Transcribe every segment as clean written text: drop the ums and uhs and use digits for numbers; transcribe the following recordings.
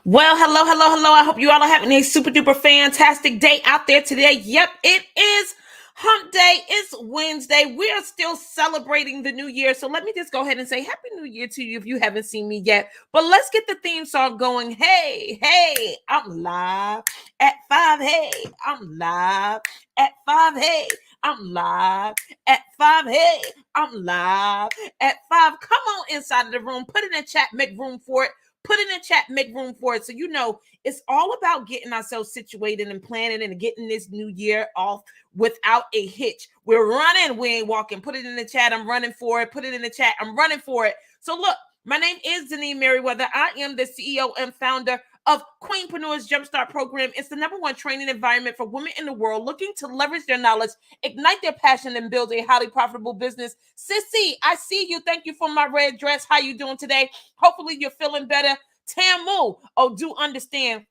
Well, hello, hello, hello. I hope you all are having a super duper fantastic day out there today. Yep, it is hump day. It's Wednesday. We are still celebrating the new year. So let me just go ahead and say Happy New Year to you if you haven't seen me yet. But let's get the theme song going. Hey, hey, I'm live at 5. Hey, I'm live at 5. Hey, I'm live at 5. Hey, I'm live at 5. Come on inside of the room. Put it in chat. Make room for it. Put it in chat, make room for it. So, it's all about getting ourselves situated and planning and getting this new year off without a hitch. We're running, we ain't walking. Put it in the chat, I'm running for it. Put it in the chat, I'm running for it. So, look, my name is Denise Merriweather. I am the CEO and founder of Queenpreneurs Jumpstart Program. It's the #1 training environment for women in the world looking to leverage their knowledge, ignite their passion, and build a highly profitable business. Sissy, I see you. Thank you for my red dress. How you doing today? Hopefully you're feeling better. Tamu, oh, do understand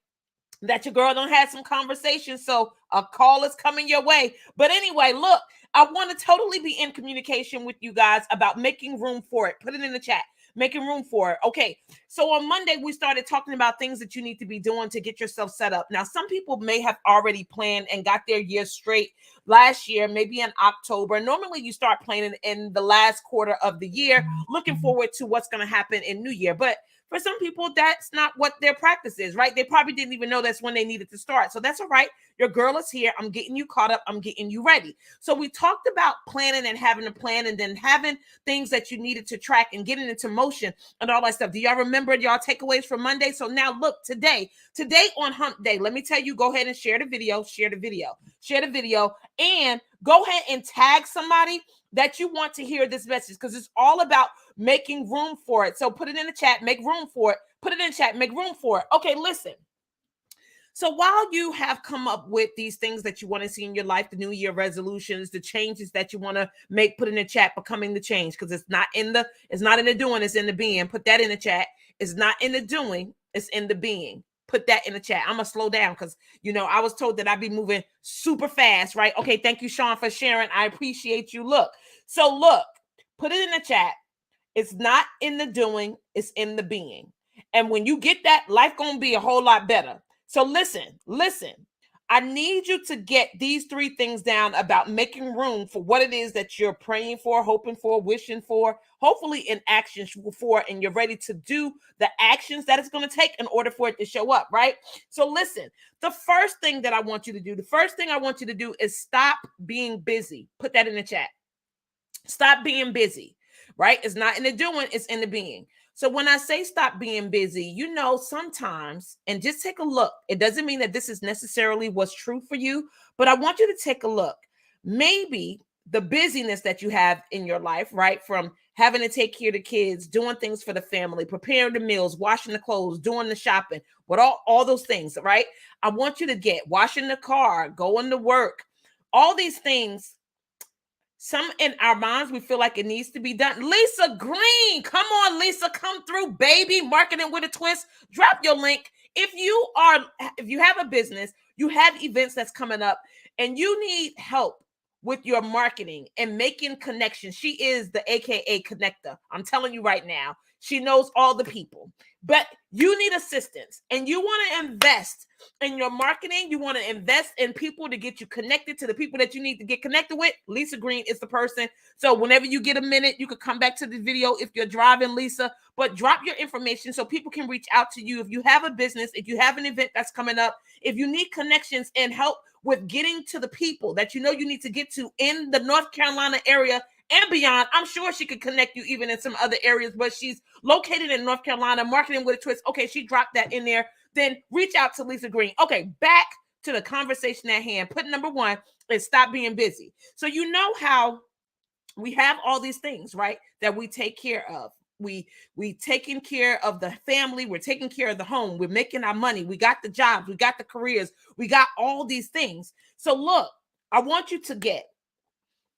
that your girl don't have some conversation, so a call is coming your way. But anyway, look, I want to totally be in communication with you guys about making room for it. Put it in the chat. Making room for it. Okay, so on Monday, we started talking about things that you need to be doing to get yourself set up. Now, some people may have already planned and got their year straight last year, maybe in October. Normally, you start planning in the last quarter of the year, looking forward to what's going to happen in New Year. But for some people, that's not what their practice is, right? They probably didn't even know that's when they needed to start. So that's all right. Your girl is here. I'm getting you caught up. I'm getting you ready. So we talked about planning and having a plan and then having things that you needed to track and getting into motion and all that stuff. Do y'all remember y'all takeaways from Monday? So now look, today on hump day, let me tell you, go ahead and share the video, and go ahead and tag somebody that you want to hear this message, because it's all about making room for it. So put it in the chat, make room for it. Put it in the chat, make room for it. Okay, listen. So while you have come up with these things that you want to see in your life, the New Year resolutions, the changes that you want to make, put in the chat, becoming the change, because it's not in the doing, it's in the being. Put that in the chat. It's not in the doing, it's in the being. Put that in the chat. I'm gonna slow down because I was told that I'd be moving super fast, right? Okay, thank you, Sean, for sharing. I appreciate you. Look, put it in the chat. It's not in the doing, it's in the being. And when you get that, life gonna be a whole lot better. So listen. I need you to get these 3 things down about making room for what it is that you're praying for, hoping for, wishing for, hopefully in action for, and you're ready to do the actions that it's going to take in order for it to show up, right? So listen, the first thing I want you to do is stop being busy. Put that in the chat. Stop being busy, right? It's not in the doing, it's in the being. So when I say stop being busy, sometimes, and just take a look. It doesn't mean that this is necessarily what's true for you, but I want you to take a look. Maybe the busyness that you have in your life, right? From having to take care of the kids, doing things for the family, preparing the meals, washing the clothes, doing the shopping, what all those things, right? I want you to get washing the car, going to work, all these things. Some in our minds, we feel like it needs to be done. Lisa Green, come on, Lisa, come through, baby. Marketing with a twist. Drop your link. If you have a business, you have events that's coming up, and you need help with your marketing and making connections. She is the AKA connector. I'm telling you right now, she knows all the people, but you need assistance and you want to invest in your marketing. You want to invest in people to get you connected to the people that you need to get connected with. Lisa Green is the person. So whenever you get a minute, you could come back to the video if you're driving, Lisa, but drop your information so people can reach out to you. If you have a business, if you have an event that's coming up, if you need connections and help with getting to the people that you need to get to in the North Carolina area and beyond, I'm sure she could connect you even in some other areas, but she's located in North Carolina. Marketing with a twist. Okay, she dropped that in there. Then reach out to Lisa Green. Okay, back to the conversation at hand. Put number 1 is stop being busy. So you know how we have all these things, right, that we take care of. We taking care of the family. We're taking care of the home. We're making our money. We got the jobs. We got the careers. We got all these things. So look, I want you to get,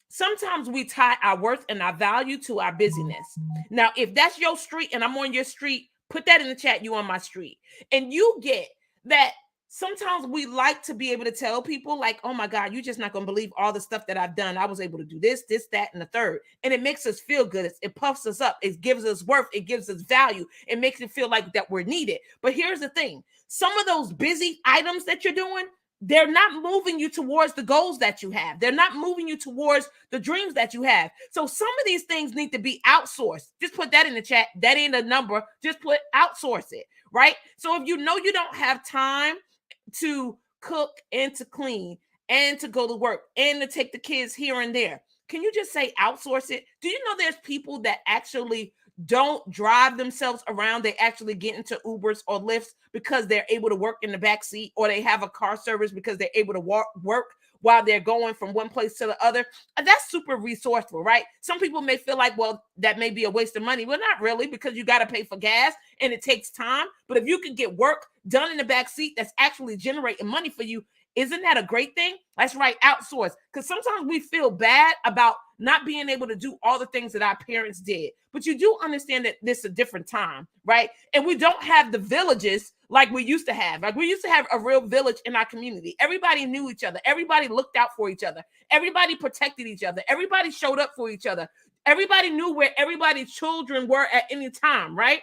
sometimes we tie our worth and our value to our busyness. Now, if that's your street and I'm on your street, put that in the chat. You on my street. And you get that sometimes we like to be able to tell people like, oh my God, you're just not going to believe all the stuff that I've done. I was able to do this, that, and the third. And it makes us feel good. It puffs us up. It gives us worth. It gives us value. It makes it feel like that we're needed. But here's the thing. Some of those busy items that you're doing, they're not moving you towards the goals that you have. They're not moving you towards the dreams that you have. So some of these things need to be outsourced. Just put that in the chat. That ain't a number. Just put outsource it, right? So if you know you don't have time to cook and to clean and to go to work and to take the kids here and there, can you just say outsource it? Do you know there's people that actually don't drive themselves around? They actually get into Ubers or Lyfts because they're able to work in the back seat, or they have a car service because they're able to work while they're going from one place to the other. And that's super resourceful, right? Some people may feel like, well, that may be a waste of money. Well, not really, because you got to pay for gas and it takes time. But if you can get work done in the back seat that's actually generating money for you, isn't that a great thing? That's right, outsource. Because sometimes we feel bad about not being able to do all the things that our parents did. But you do understand that this is a different time, right? And we don't have the villages like we used to have. Like we used to have a real village in our community. Everybody knew each other. Everybody looked out for each other. Everybody protected each other. Everybody showed up for each other. Everybody knew where everybody's children were at any time, right?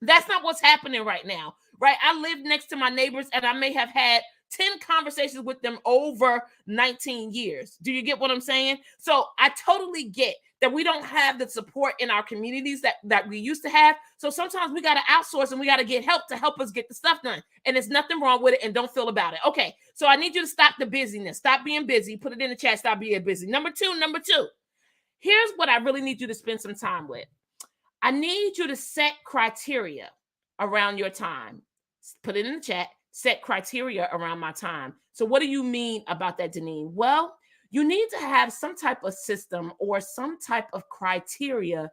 That's not what's happening right now, right? I live next to my neighbors and I may have had 10 conversations with them over 19 years. Do you get what I'm saying? So I totally get that we don't have the support in our communities that we used to have. So sometimes we got to outsource and we got to get help to help us get the stuff done. And there's nothing wrong with it, and don't feel about it. Okay, so I need you to stop the busyness. Stop being busy. Put it in the chat. Stop being busy. Number two. Here's what I really need you to spend some time with. I need you to set criteria around your time. Put it in the chat. Set criteria around my time. So what do you mean about that, Deneen? Well, you need to have some type of system or some type of criteria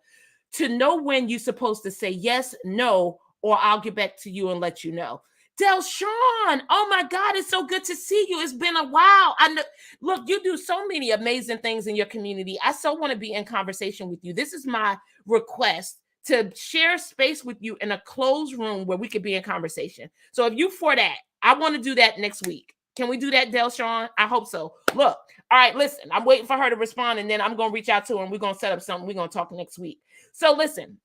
to know when you're supposed to say yes, no, or I'll get back to you and let you know. Delshawn, oh my God, it's so good to see you. It's been a while. I know, look, you do so many amazing things in your community. I so want to be in conversation with you. This is my request, to share space with you in a closed room where we could be in conversation. So if you for that, I want to do that next week. Can we do that, Delshawn? I hope so. Look, all right, listen, I'm waiting for her to respond, and then I'm going to reach out to her, and we're going to set up something. We're going to talk next week. So listen,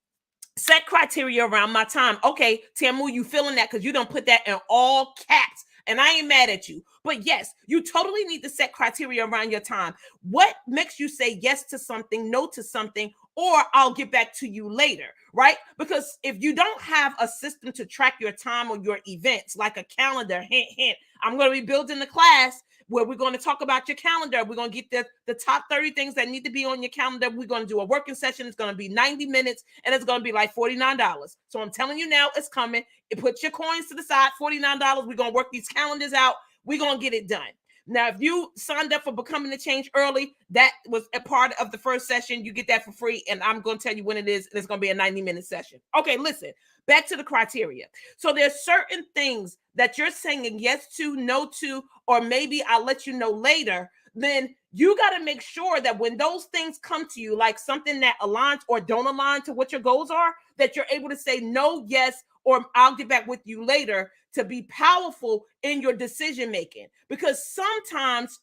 set criteria around my time. Okay, Tamu, you feeling that because you don't put that in all caps. And I ain't mad at you. But yes, you totally need to set criteria around your time. What makes you say yes to something, no to something, or I'll get back to you later, right? Because if you don't have a system to track your time or your events, like a calendar, hint, hint, I'm going to be building a class where we're going to talk about your calendar. We're going to get the top 30 things that need to be on your calendar. We're going to do a working session. It's going to be 90 minutes, and it's going to be like $49. So I'm telling you now, it's coming. Put your coins to the side, $49. We're going to work these calendars out. We're going to get it done. Now, if you signed up for Becoming the Change early, that was a part of the first session. You get that for free, and I'm going to tell you when it is, and it's going to be a 90-minute session. Okay, listen, back to the criteria. So there's certain things that you're saying yes to, no to, or maybe I'll let you know later. Then you got to make sure that when those things come to you, like something that aligns or don't align to what your goals are, that you're able to say no, yes, or I'll get back with you later, to be powerful in your decision making. Because sometimes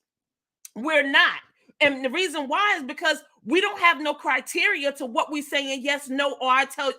we're not. And the reason why is because we don't have no criteria to what we're saying yes, no, or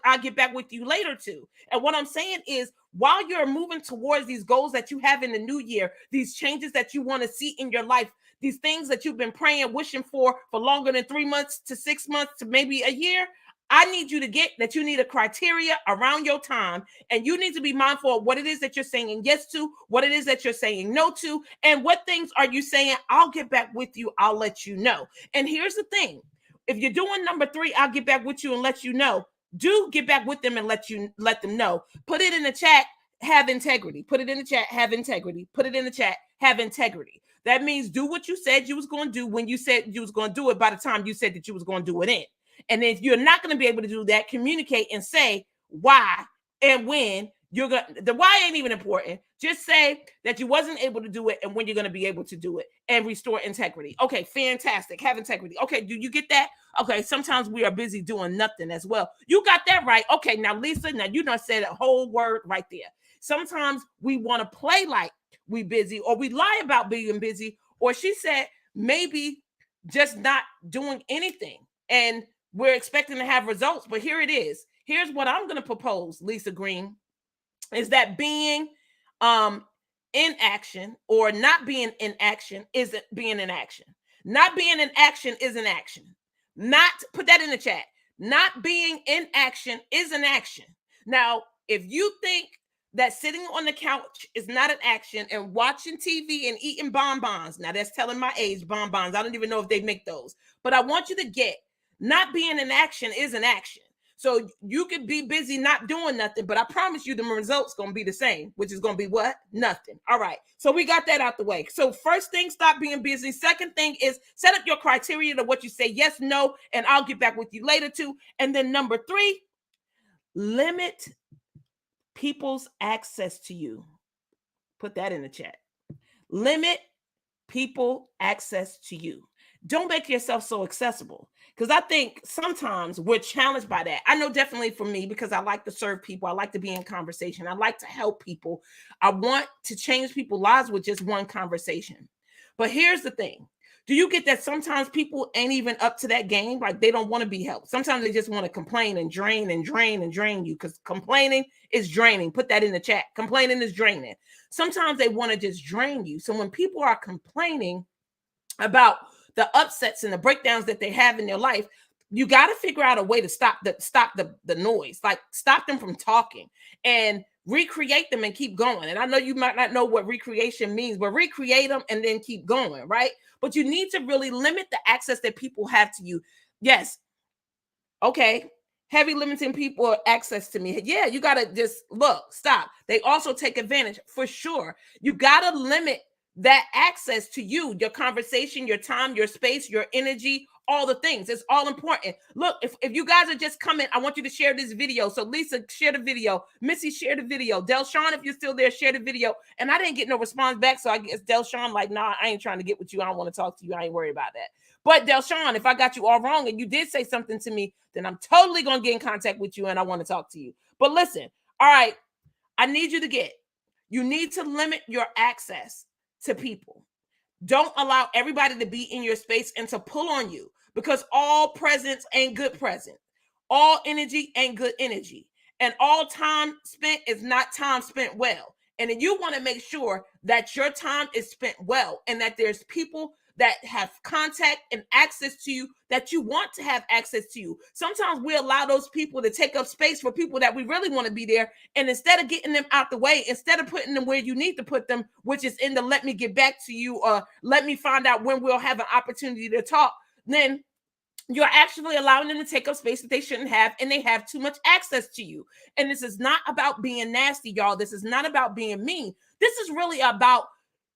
I'll get back with you later to. And what I'm saying is, while you're moving towards these goals that you have in the new year, these changes that you want to see in your life, these things that you've been praying, wishing for longer than 3 months to 6 months to maybe a year, I need you to get that you need a criteria around your time, and you need to be mindful of what it is that you're saying yes to, what it is that you're saying no to, and what things are you saying, I'll get back with you, I'll let you know. And here's the thing. If you're doing number 3, I'll get back with you and let you know, do get back with them and let them know. Put it in the chat, have integrity. Put it in the chat, have integrity. Put it in the chat, have integrity. That means do what you said you was going to do when you said you was going to do it by the time you said that you was going to do it in. And if you're not going to be able to do that, communicate and say why and when You're gonna, the why ain't even important. Just say that you wasn't able to do it and when you're gonna be able to do it and restore integrity. Okay, fantastic. Have integrity. Okay, do you get that? Okay, sometimes we are busy doing nothing as well. You got that right. Okay, now Lisa, now you done said a whole word right there. Sometimes we want to play like we busy, or we lie about being busy, or she said maybe just not doing anything. And we're expecting to have results, but here it is. Here's what I'm going to propose, Lisa Green, is that being in action or not being in action isn't being in action. Not being in action is an action. Not, put that in the chat. Not being in action is an action. Now, if you think that sitting on the couch is not an action and watching TV and eating bonbons, now that's telling my age, bonbons, I don't even know if they make those, but I want you to get, not being in action is an action. So you could be busy not doing nothing, but I promise you the results going to be the same, which is going to be what? Nothing. All right. So we got that out the way. So first thing, stop being busy. Second thing is set up your criteria to what you say yes, no, and I'll get back with you later too. And then number 3, limit people's access to you. Put that in the chat. Limit people access to you. Don't make yourself so accessible, because I think sometimes we're challenged by that. I know definitely for me, because I like to serve people. I like to be in conversation. I like to help people. I want to change people's lives with just one conversation. But here's the thing. Do you get that sometimes people ain't even up to that game? Like they don't want to be helped. Sometimes they just want to complain and drain and drain and drain you, because complaining is draining. Put that in the chat. Complaining is draining. Sometimes they want to just drain you. So when people are complaining about the upsets and the breakdowns that they have in their life, you got to figure out a way to stop the noise, like stop them from talking and recreate them and keep going. And I know you might not know what recreation means, but recreate them and then keep going, right? But you need to really limit the access that people have to you. Yes. Okay. Heavy limiting people access to me. Yeah, you got to just look, stop. They also take advantage for sure. You got to limit that access to you, your conversation, your time, your space, your energy, all the things. It's all important. Look, if you guys are just coming, I want you to share this video. So Lisa, share the video. Missy, share the video. Delshawn, if you're still there, share the video. And I didn't get no response back. So I guess Delshawn, like, nah, I ain't trying to get with you. I don't want to talk to you. I ain't worried about that. But Delshawn, if I got you all wrong and you did say something to me, then I'm totally going to get in contact with you and I want to talk to you. But listen, all right, I need you you need to limit your access to people. Don't allow everybody to be in your space and to pull on you, because all presence ain't good present. All energy ain't good energy. And all time spent is not time spent well. And then you want to make sure that your time is spent well and that there's people that have contact and access to you that you want to have access to you. Sometimes we allow those people to take up space for people that we really want to be there. And instead of getting them out the way, instead of putting them where you need to put them, which is in the let me get back to you, or let me find out when we'll have an opportunity to talk, then you're actually allowing them to take up space that they shouldn't have, and they have too much access to you. And this is not about being nasty, y'all. This is not about being mean. This is really about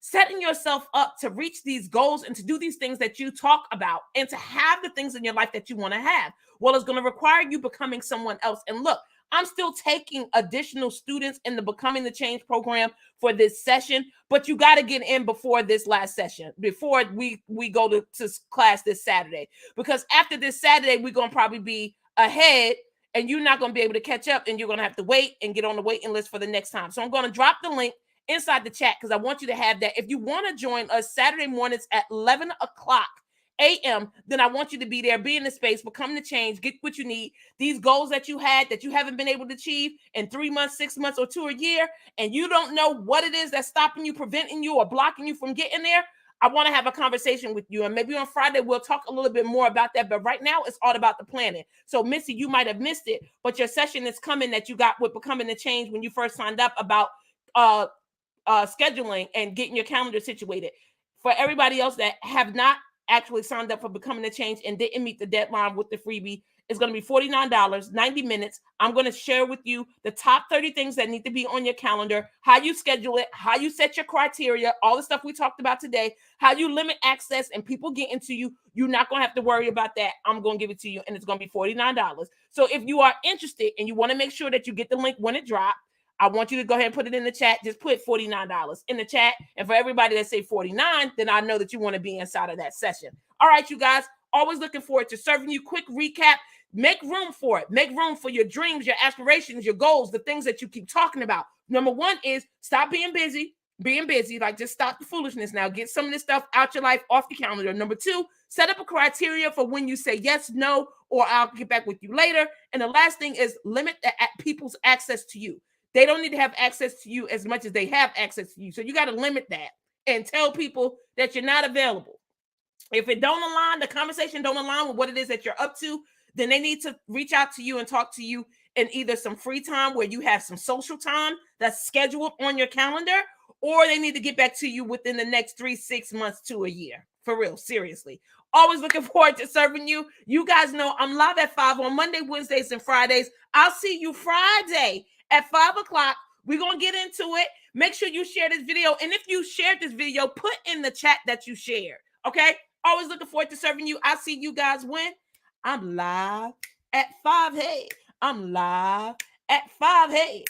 setting yourself up to reach these goals and to do these things that you talk about and to have the things in your life that you want to have. Well, it's going to require you becoming someone else. And look, I'm still taking additional students in the Becoming the Change program for this session, but you got to get in before this last session, before we go to class this Saturday, because after this Saturday, we're going to probably be ahead and you're not going to be able to catch up, and you're going to have to wait and get on the waiting list for the next time. So I'm going to drop the link inside the chat, because I want you to have that. If you want to join us Saturday mornings at 11 o'clock a.m., then I want you to be there, be in the space, become the change, get what you need. These goals that you had that you haven't been able to achieve in 3 months, 6 months, or 2 a year, and you don't know what it is that's stopping you, preventing you, or blocking you from getting there, I want to have a conversation with you. And maybe on Friday, we'll talk a little bit more about that. But right now, it's all about the planning. So Missy, you might have missed it, but your session is coming that you got with Becoming the Change when you first signed up about scheduling and getting your calendar situated. For everybody else that have not actually signed up for Becoming the Change and didn't meet the deadline with the freebie, it's going to be $49, 90 minutes. I'm going to share with you the top 30 things that need to be on your calendar, how you schedule it, how you set your criteria, all the stuff we talked about today, how you limit access and people getting to you. You're not going to have to worry about that. I'm going to give it to you, and it's going to be $49. So if you are interested and you want to make sure that you get the link when it drops, I want you to go ahead and put it in the chat. Just put $49 in the chat. And for everybody that say 49, then I know that you want to be inside of that session. All right, you guys, always looking forward to serving you. Quick recap. Make room for it. Make room for your dreams, your aspirations, your goals, the things that you keep talking about. Number one is stop being busy. Like, just stop the foolishness now. Get some of this stuff out your life, off the calendar. Number two, set up a criteria for when you say yes, no, or I'll get back with you later. And the last thing is limit people's access to you. They don't need to have access to you as much as they have access to you. So you got to limit that and tell people that you're not available. If it don't align, the conversation don't align with what it is that you're up to, then they need to reach out to you and talk to you in either some free time where you have some social time that's scheduled on your calendar, or they need to get back to you within the next 3, 6 months to a year. For real, seriously. Always looking forward to serving you. You guys know I'm live at 5 on Monday, Wednesdays, and Fridays. I'll see you Friday at 5 o'clock. We're going to get into it. Make sure you share this video. And if you shared this video, put in the chat that you shared. Okay? Always looking forward to serving you. I'll see you guys when I'm live at 5. Hey, I'm live at 5. Hey,